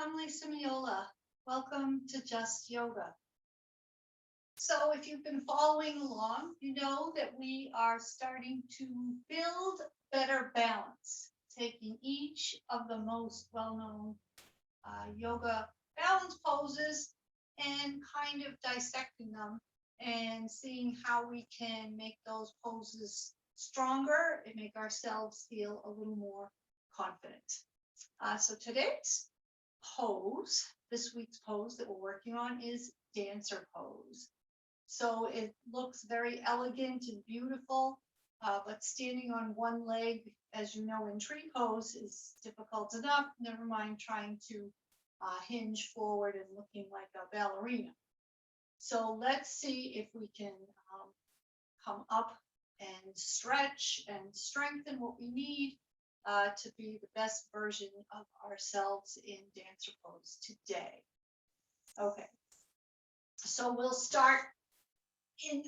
I'm Lisa Miola. Welcome to Just Yoga. So, if you've been following along, you know that we are starting to build better balance, taking each of the most well known yoga balance poses and kind of dissecting them and seeing how we can make those poses stronger and make ourselves feel a little more confident. So, today's pose, this week's pose that we're working on is dancer pose. So it looks very elegant and beautiful, but standing on one leg, as you know, in tree pose is difficult enough, never mind trying to hinge forward and looking like a ballerina. So let's see if we can come up and stretch and strengthen what we need to be the best version of ourselves in dancer pose today. Okay, so we'll start in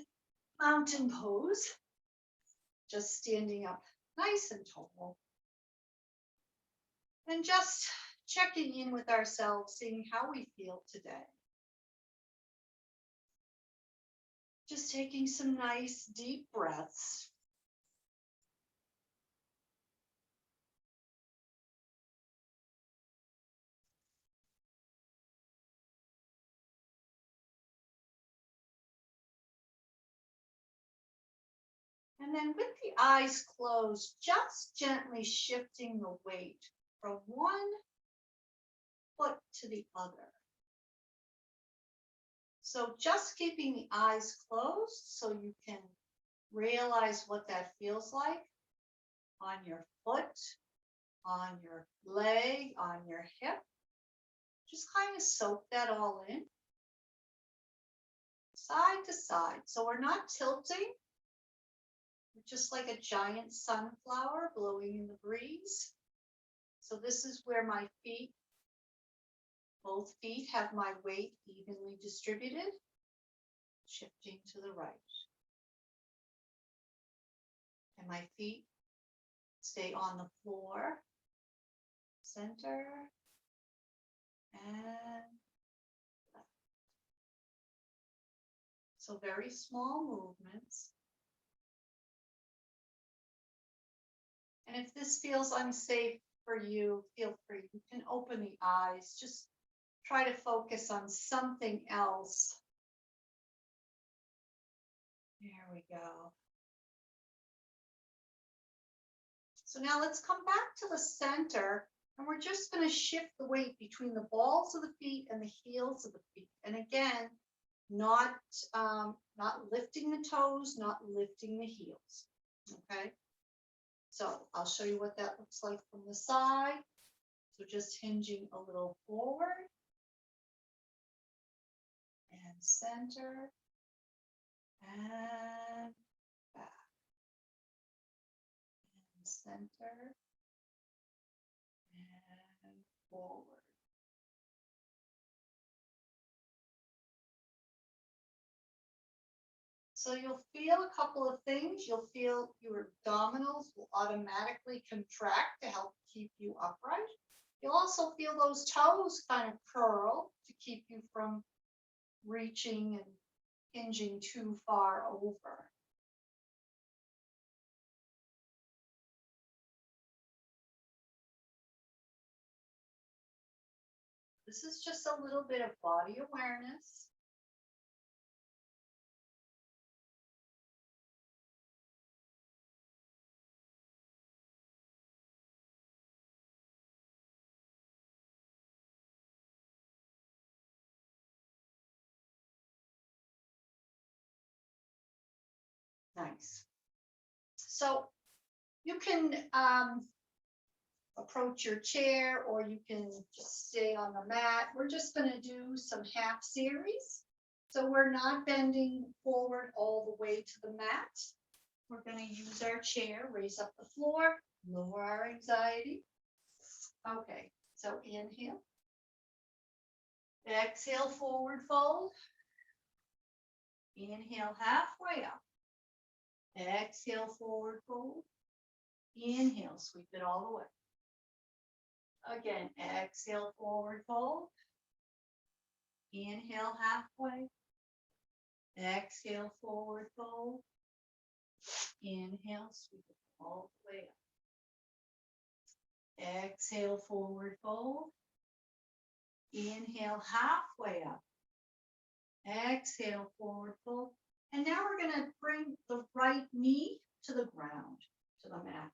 mountain pose, just standing up nice and tall, and just checking in with ourselves, seeing how we feel today. Just taking some nice deep breaths. And then with the eyes closed, just gently shifting the weight from one foot to the other. So just keeping the eyes closed so you can realize what that feels like on your foot, on your leg, on your hip. Just kind of soak that all in, side to side. So we're not tilting. We're just like a giant sunflower blowing in the breeze. So this is where my feet, both feet have my weight evenly distributed, shifting to the right. And my feet stay on the floor, center, and left. So very small movements. And if this feels unsafe for you, feel free. You can open the eyes. Just try to focus on something else. There we go. So now let's come back to the center, and we're just going to shift the weight between the balls of the feet and the heels of the feet. And again, not lifting the toes, not lifting the heels. Okay. So I'll show you what that looks like from the side. So just hinging a little forward and center and back and center and forward. So you'll feel a couple of things. You'll feel your abdominals will automatically contract to help keep you upright. You'll also feel those toes kind of curl to keep you from reaching and hinging too far over. This is just a little bit of body awareness. Nice. So you can approach your chair or you can just stay on the mat. We're just going to do some half series. So we're not bending forward all the way to the mat. We're going to use our chair, raise up the floor, lower our anxiety. Okay, so inhale. Exhale, forward fold. Inhale, halfway up. Exhale, forward fold. Inhale, sweep it all the way. Again, exhale, forward fold. Inhale, halfway. Exhale, forward fold. Inhale, sweep it all the way up. Exhale, forward fold. Inhale, halfway up. Exhale, forward fold. And now we're going to bring the right knee to the ground, to the mat.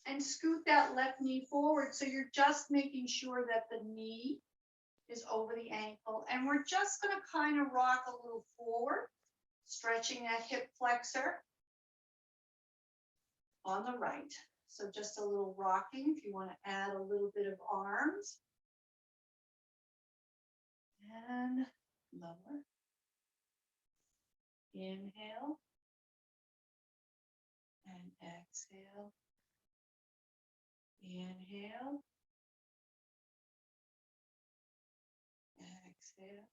And scoot that left knee forward. So you're just making sure that the knee is over the ankle. And we're just going to kind of rock a little forward, stretching that hip flexor on the right. So just a little rocking if you want to add a little bit of arms. And lower. Inhale. And exhale. Inhale. Exhale.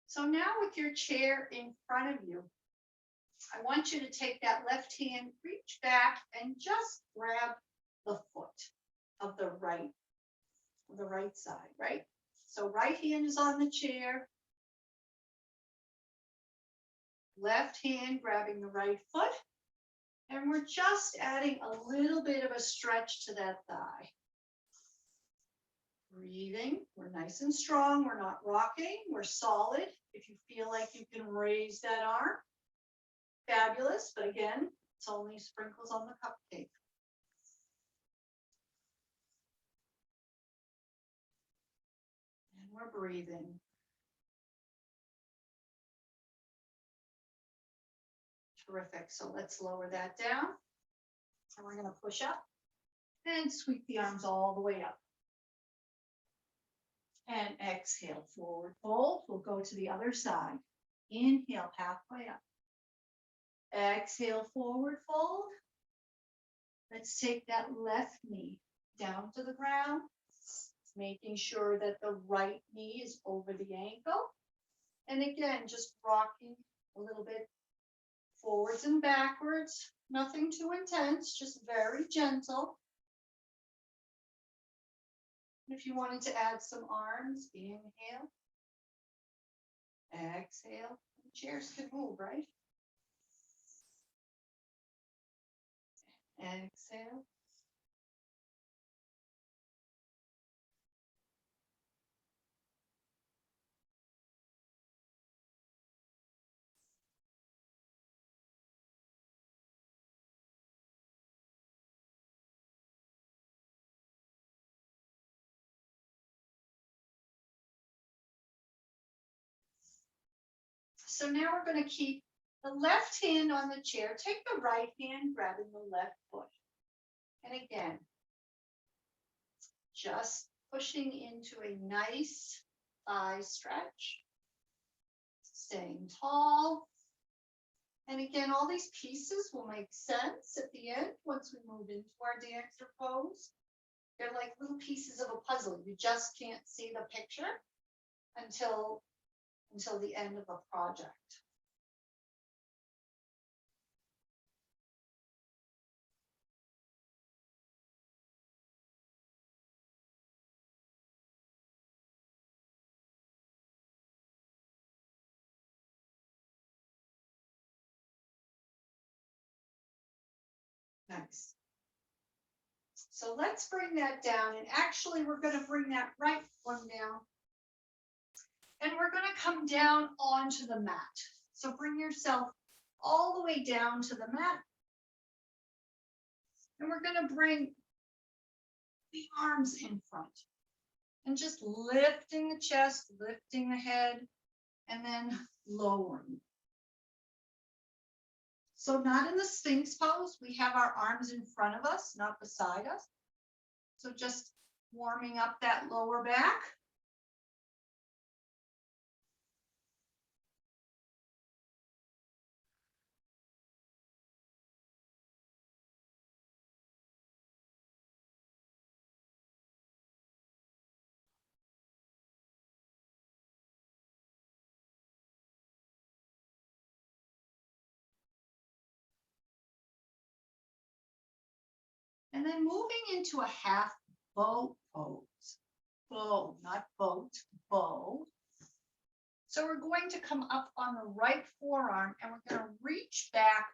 So now with your chair in front of you, I want you to take that left hand, reach back and just grab the foot of the right side, right? So right hand is on the chair, left hand grabbing the right foot, and we're just adding a little bit of a stretch to that thigh. Breathing, we're nice and strong, we're not rocking, we're solid. If you feel like you can raise that arm, fabulous, but again, it's only sprinkles on the cupcake. And we're breathing. Terrific, so let's lower that down. And we're gonna push up and sweep the arms all the way up. And exhale, forward fold. We'll go to the other side. Inhale, halfway up. Exhale, forward fold. Let's take that left knee down to the ground, making sure that the right knee is over the ankle. And again, just rocking a little bit forwards and backwards. Nothing too intense, just very gentle. If you wanted to add some arms, inhale, exhale. The chairs can move, right? Exhale. So now we're going to keep the left hand on the chair. Take the right hand, grabbing the left foot. And again, just pushing into a nice thigh stretch. Staying tall. And again, all these pieces will make sense at the end once we move into our dancer pose. They're like little pieces of a puzzle. You just can't see the picture until the end of the project. Nice. So let's bring that down. And actually, we're going to bring that right one down. And we're going to come down onto the mat. So bring yourself all the way down to the mat. And we're going to bring the arms in front. And just lifting the chest, lifting the head, and then lowering. So not in the Sphinx pose, we have our arms in front of us, not beside us. So just warming up that lower back. And then moving into a half bow pose. Bow, not boat, bow. So we're going to come up on the right forearm and we're going to reach back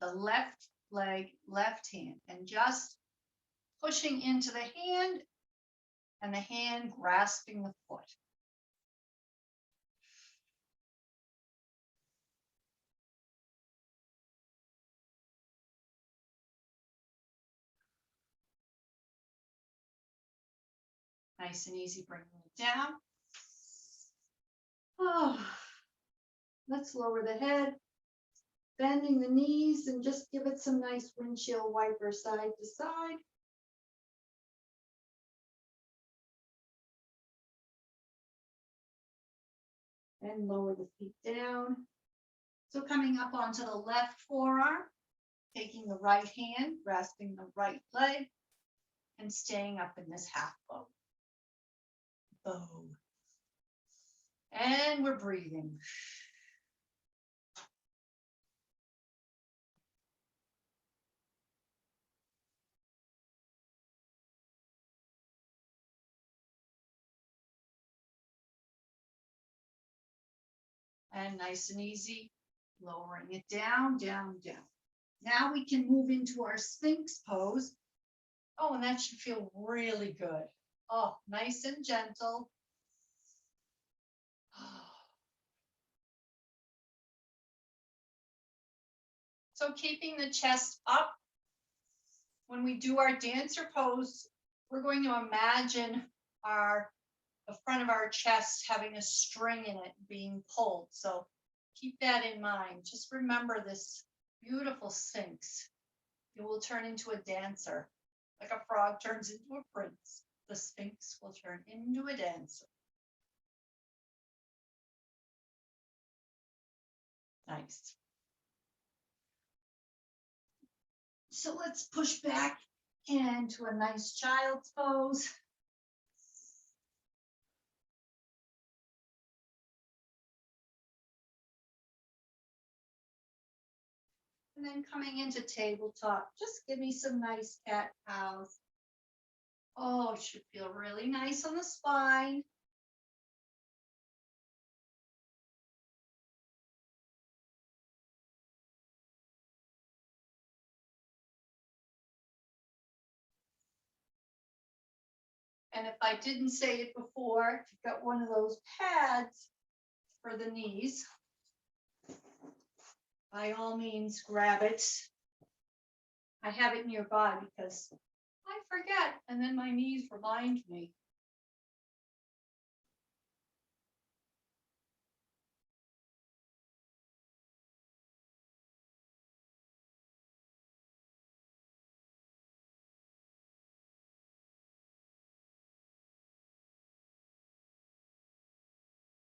the left leg, left hand, and just pushing into the hand and the hand grasping the foot. Nice and easy, bringing it down. Oh, let's lower the head, bending the knees, and just give it some nice windshield wiper side to side. And lower the feet down. So coming up onto the left forearm, taking the right hand, grasping the right leg, and staying up in this half bow. Bow. And we're breathing. And nice and easy, lowering it down, down, down. Now we can move into our Sphinx pose. Oh, and that should feel really good. Oh, nice and gentle. So keeping the chest up. When we do our dancer pose, we're going to imagine the front of our chest having a string in it being pulled. So keep that in mind. Just remember this beautiful Sphinx. It will turn into a dancer. Like a frog turns into a prince, the Sphinx will turn into a dancer. Nice. So let's push back into a nice child's pose. And then coming into tabletop, just give me some nice cat cows. Oh, it should feel really nice on the spine. And if I didn't say it before, if you've got one of those pads for the knees, by all means, grab it. I have it nearby because I forget, and then my knees remind me.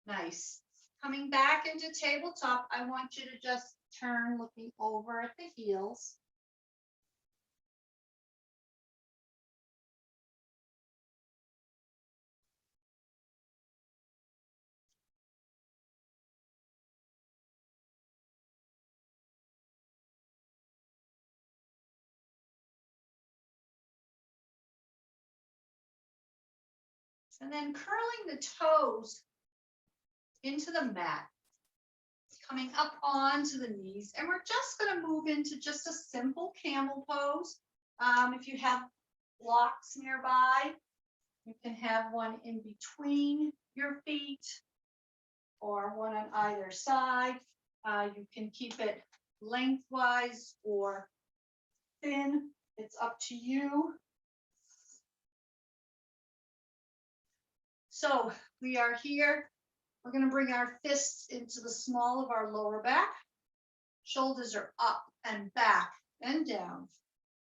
Nice. Coming back into tabletop, I want you to just turn looking over at the heels. And then curling the toes into the mat, coming up onto the knees. And we're just going to move into just a simple camel pose. If you have blocks nearby, you can have one in between your feet or one on either side. You can keep it lengthwise or thin. It's up to you. So we are here. We're going to bring our fists into the small of our lower back. Shoulders are up and back and down.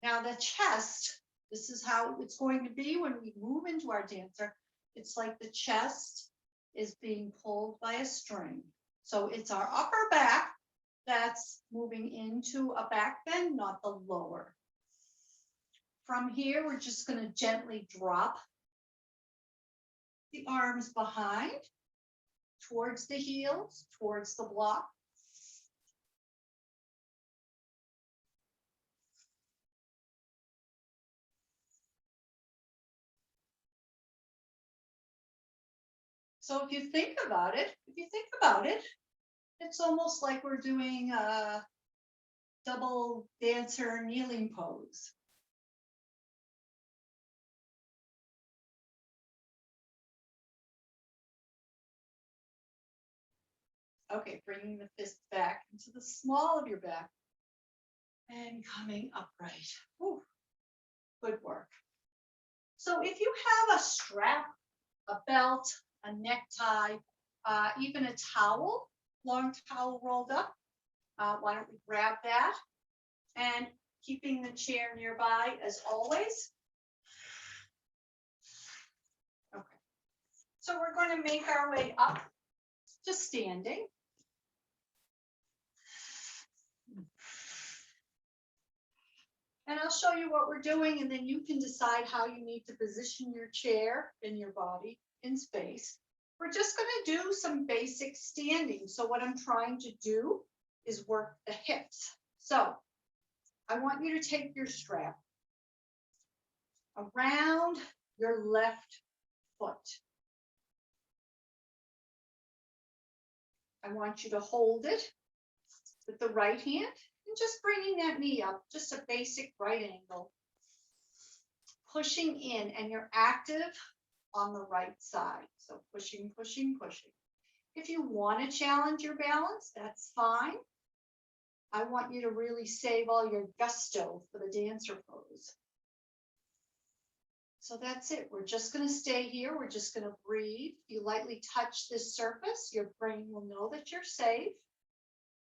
Now the chest, this is how it's going to be when we move into our dancer. It's like the chest is being pulled by a string. So it's our upper back that's moving into a back bend, not the lower. From here, we're just going to gently drop the arms behind, towards the heels, towards the block. So if you think about it, it's almost like we're doing a double dancer kneeling pose. Okay, bringing the fist back into the small of your back and coming upright. Whew, good work. So if you have a strap, a belt, a necktie, even a towel, long towel rolled up, why don't we grab that? And keeping the chair nearby as always. Okay. So we're going to make our way up to standing. And I'll show you what we're doing, and then you can decide how you need to position your chair and your body in space. We're just going to do some basic standing. So what I'm trying to do is work the hips. So I want you to take your strap around your left foot. I want you to hold it with the right hand and just bringing that knee up, just a basic right angle. Pushing in, and you're active on the right side. So pushing, pushing, pushing. If you want to challenge your balance, that's fine. I want you to really save all your gusto for the dancer pose. So that's it. We're just going to stay here. We're just going to breathe. If you lightly touch this surface, your brain will know that you're safe.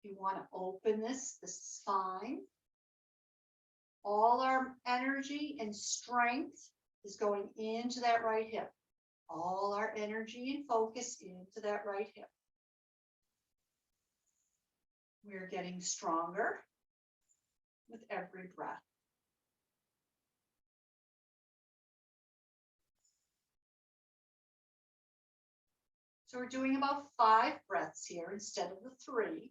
If you want to open this is fine. All our energy and strength is going into that right hip. All our energy and focus into that right hip. We're getting stronger with every breath. So we're doing about 5 breaths here instead of the 3.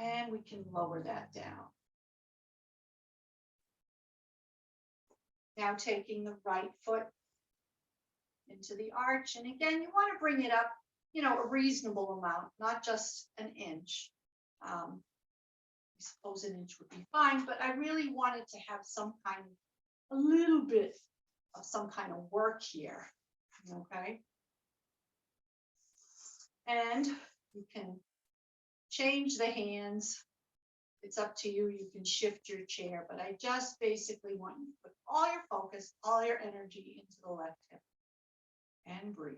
And we can lower that down. Now taking the right foot into the arch. And again, you want to bring it up, a reasonable amount, not just an inch. I suppose an inch would be fine, but I really wanted to have a little bit of some kind of work here. Okay. And you can change the hands. It's up to you. You can shift your chair, but I just basically want you to put all your focus, all your energy into the left hip and breathe.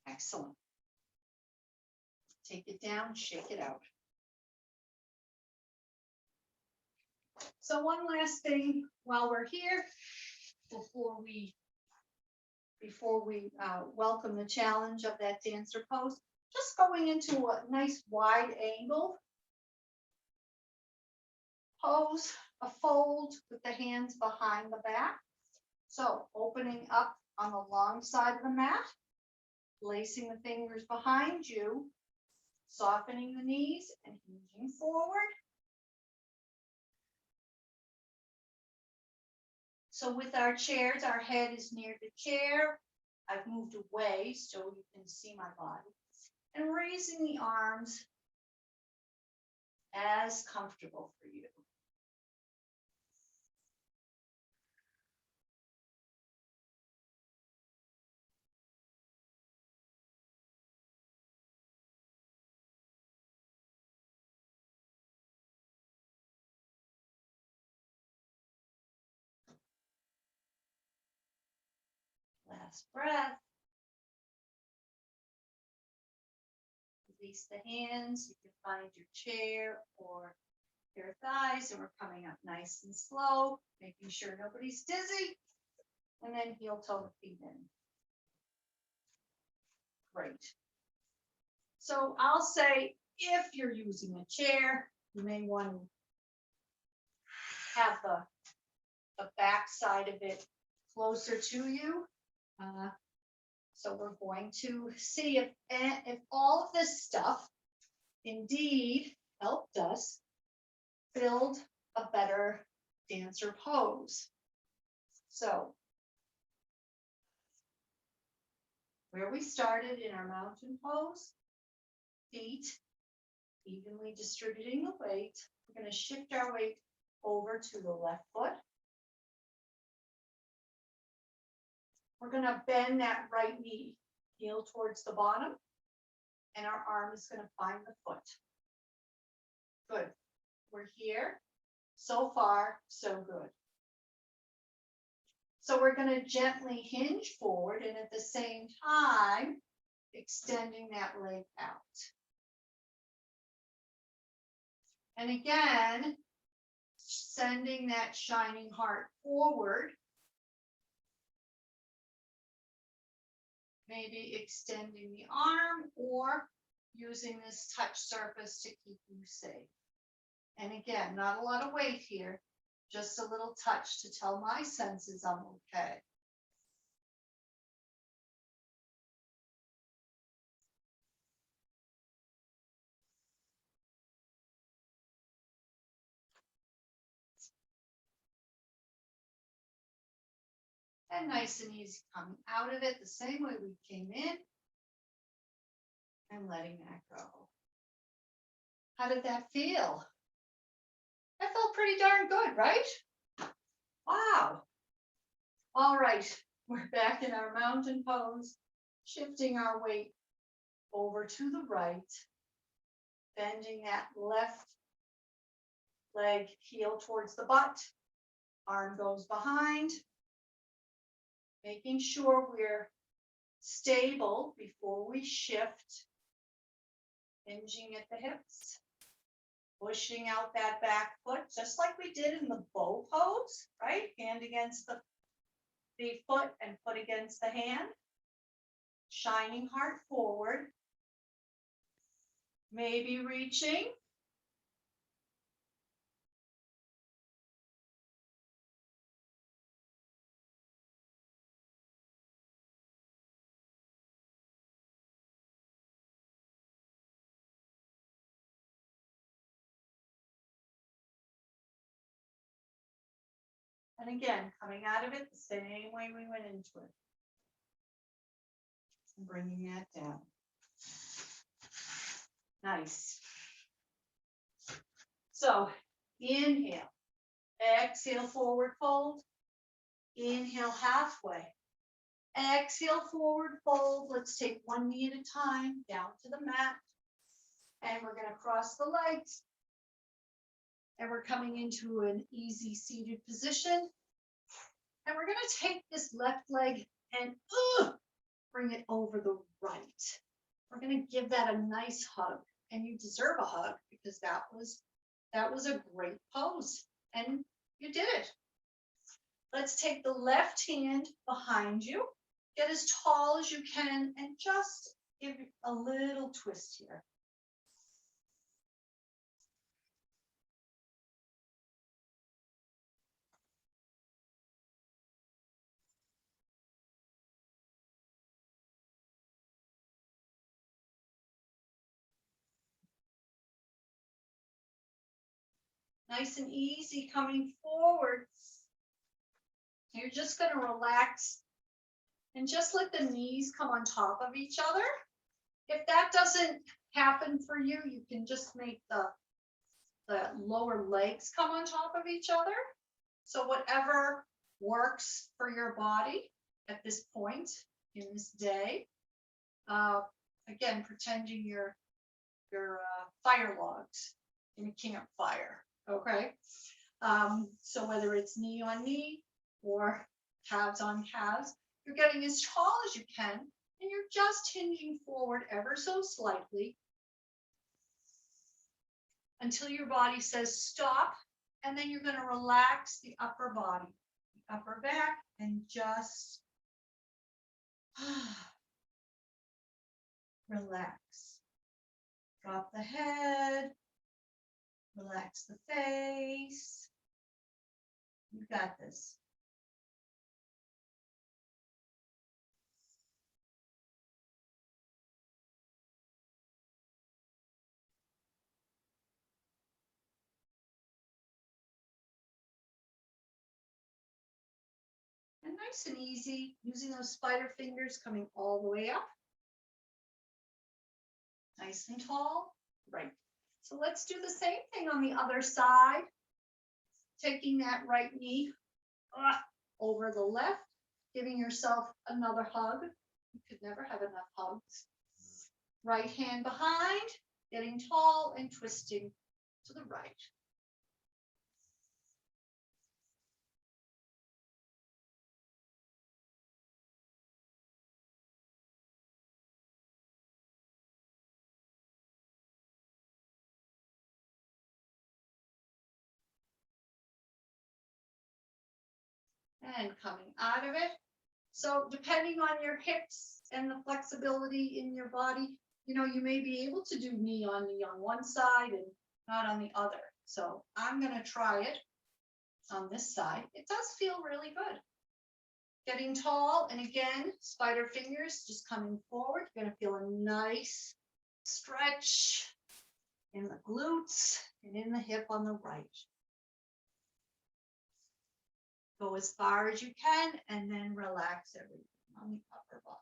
Excellent. Take it down, shake it out. So one last thing while we're here, before we welcome the challenge of that dancer pose, just going into a nice wide angle pose, a fold with the hands behind the back. So opening up on the long side of the mat, placing the fingers behind you, softening the knees and hinging forward. So with our chairs, our head is near the chair. I've moved away so you can see my body. And raising the arms as comfortable for you. Last breath. Release the hands. You can find your chair or your thighs, and we're coming up nice and slow, making sure nobody's dizzy, and then heel toe feet in. Great. So I'll say if you're using a chair, you may want to have the back side of it closer to you. So we're going to see if all of this stuff indeed helped us build a better dancer pose. So where we started in our mountain pose, feet evenly distributing the weight, we're going to shift our weight over to the left foot. We're going to bend that right knee, heel towards the bottom, and our arm is going to find the foot. Good. We're here. So far, so good. So we're going to gently hinge forward and at the same time, extending that leg out. And again, sending that shining heart forward. Maybe extending the arm or using this touch surface to keep you safe. And again, not a lot of weight here, just a little touch to tell my senses I'm okay. And nice and easy coming out of it the same way we came in and letting that go. How did that feel? That felt pretty darn good, right? Wow. All right, we're back in our mountain pose, shifting our weight over to the right, bending that left leg, heel towards the butt, arm goes behind, making sure we're stable before we shift, hinging at the hips, pushing out that back foot, just like we did in the bow pose, right? Hand against the foot and foot against the hand, shining heart forward, maybe reaching. And again, coming out of it the same way we went into it. And bringing that down. Nice. So inhale, exhale, forward fold. Inhale, halfway. Exhale, forward fold. Let's take one knee at a time down to the mat. And we're going to cross the legs. And we're coming into an easy seated position. And we're going to take this left leg and bring it over the right. We're going to give that a nice hug. And you deserve a hug because that was a great pose. And you did it. Let's take the left hand behind you. Get as tall as you can and just give a little twist here. Nice and easy coming forward. You're just going to relax and just let the knees come on top of each other. If that doesn't happen for you, you can just make the lower legs come on top of each other. So whatever works for your body at this point in this day. Again, pretending you're fire logs in a campfire. Okay. So whether it's knee on knee or calves on calves, you're getting as tall as you can, and you're just hinging forward ever so slightly. until your body says stop, and then you're going to relax the upper body, the upper back, and just relax. Drop the head, relax the face. You got this. And nice and easy, using those spider fingers coming all the way up. Nice and tall. Right. So let's do the same thing on the other side. Taking that right knee over the left, giving yourself another hug. You could never have enough hugs. Right hand behind, getting tall and twisting to the right. And coming out of it. So depending on your hips and the flexibility in your body, you may be able to do knee on one side and not on the other. So I'm going to try it on this side. It does feel really good. Getting tall, and again, spider fingers just coming forward. You're going to feel a nice stretch in the glutes and in the hip on the right. Go as far as you can and then relax everything on the upper body.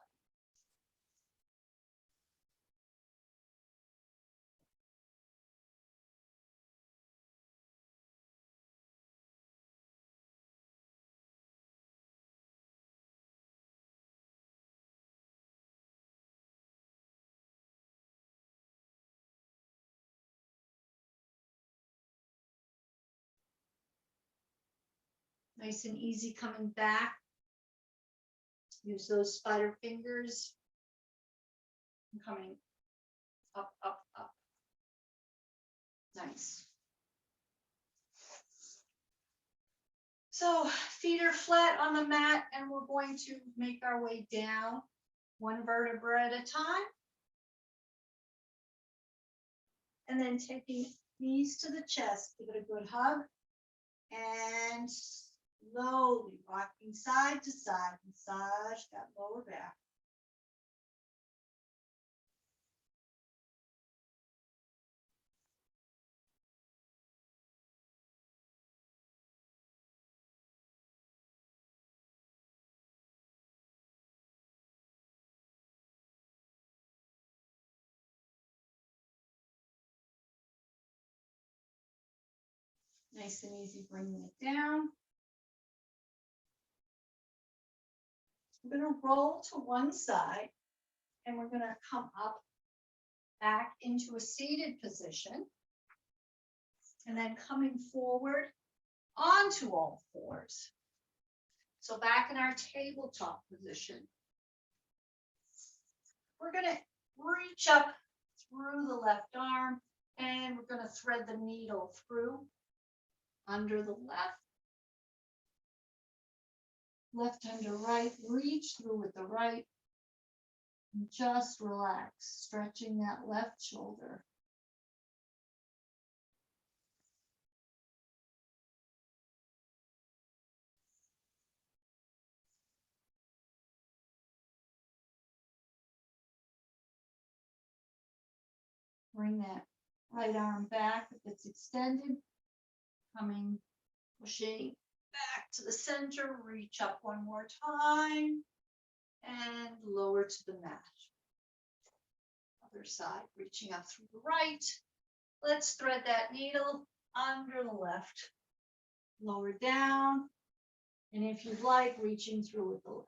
Nice and easy coming back. Use those spider fingers. Coming up, up, up. Nice. So feet are flat on the mat, and we're going to make our way down one vertebra at a time. And then taking knees to the chest, give it a good hug. And slowly rocking side to side, massage that lower back. Nice and easy, bringing it down. We're going to roll to one side, and we're going to come up back into a seated position, and then coming forward onto all fours. So back in our tabletop position, we're going to reach up through the left arm, and we're going to thread the needle through under the left under right, reach through with the right, and just relax, stretching that left shoulder. Bring that right arm back if it's extended, pushing back to the center, reach up one more time, and lower to the mat. Other side, reaching up through the right. Let's thread that needle under the left, lower down, and if you'd like, reaching through with the left.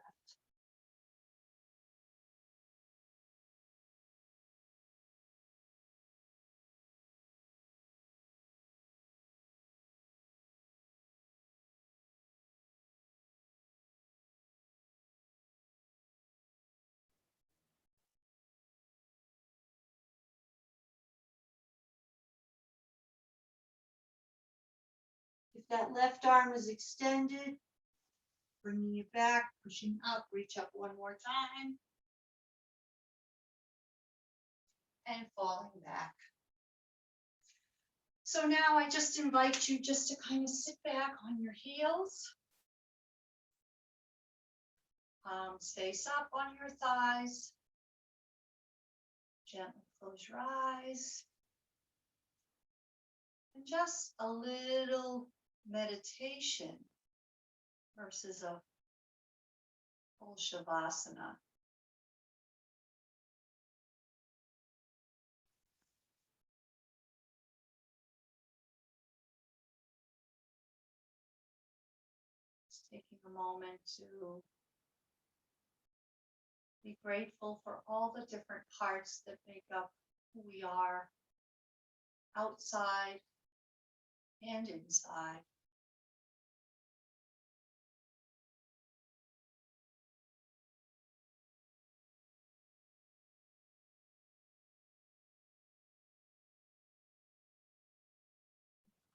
That left arm is extended. Bringing it back, pushing up, reach up one more time. And falling back. So now I just invite you just to kind of sit back on your heels. Palms face up on your thighs. Gently close your eyes. And just a little meditation versus a full shavasana. Just taking a moment to be grateful for all the different parts that make up who we are, outside and inside.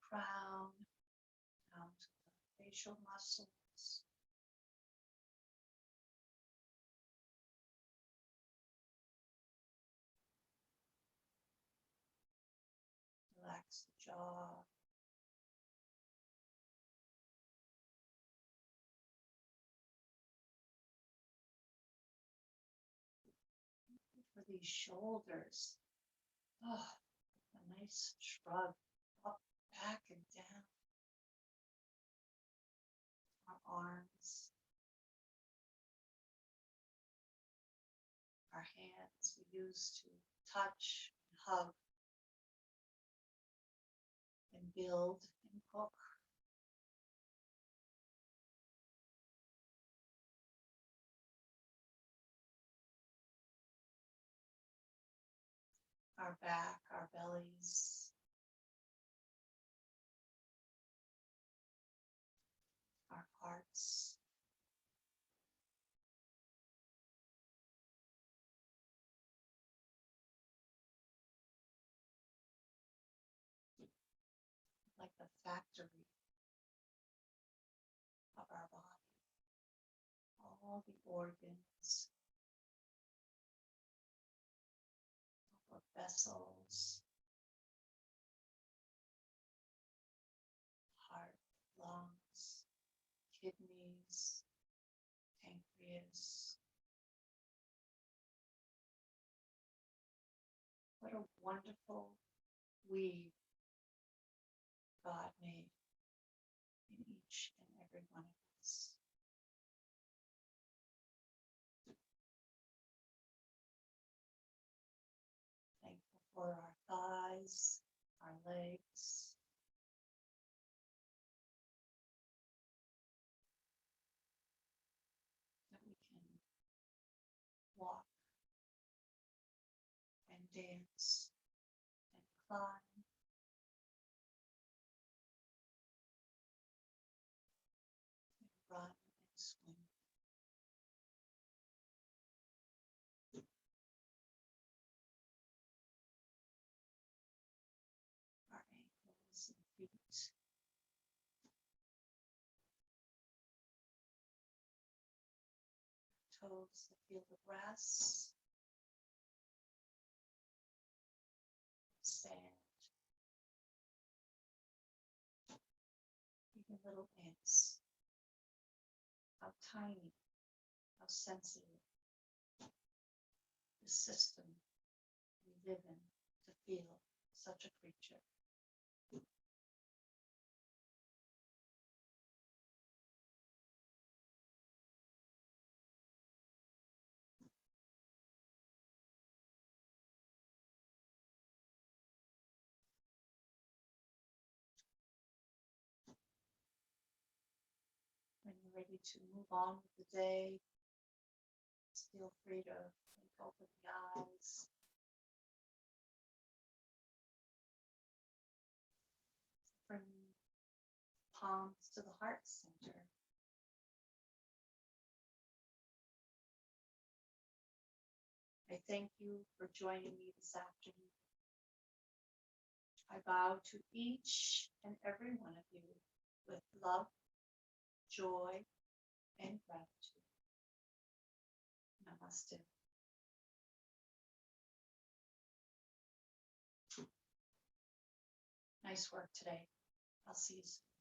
Crown, down to the facial muscles. Relax the jaw. For these shoulders. Oh, a nice shrug up, back, and down. Our arms, our hands we use to touch and hug and build and cook. Our back, our bellies, our hearts. Like the factory of our body. All the organs, all the vessels, heart, lungs, kidneys, pancreas. What a wonderful weave God made in each and every one of us. Thankful for our thighs, our legs, that we can walk and dance and climb and run and swim. Our ankles and feet, toes that feel the grass, sand, even little ants. How tiny, how sensitive the system we live in to feel such a creature. When you're ready to move on with the day, feel free to open the eyes. Bring palms to the heart center. I thank you for joining me this afternoon. I bow to each and every one of you with love, joy, and gratitude. Namaste. Nice work today. I'll see you soon.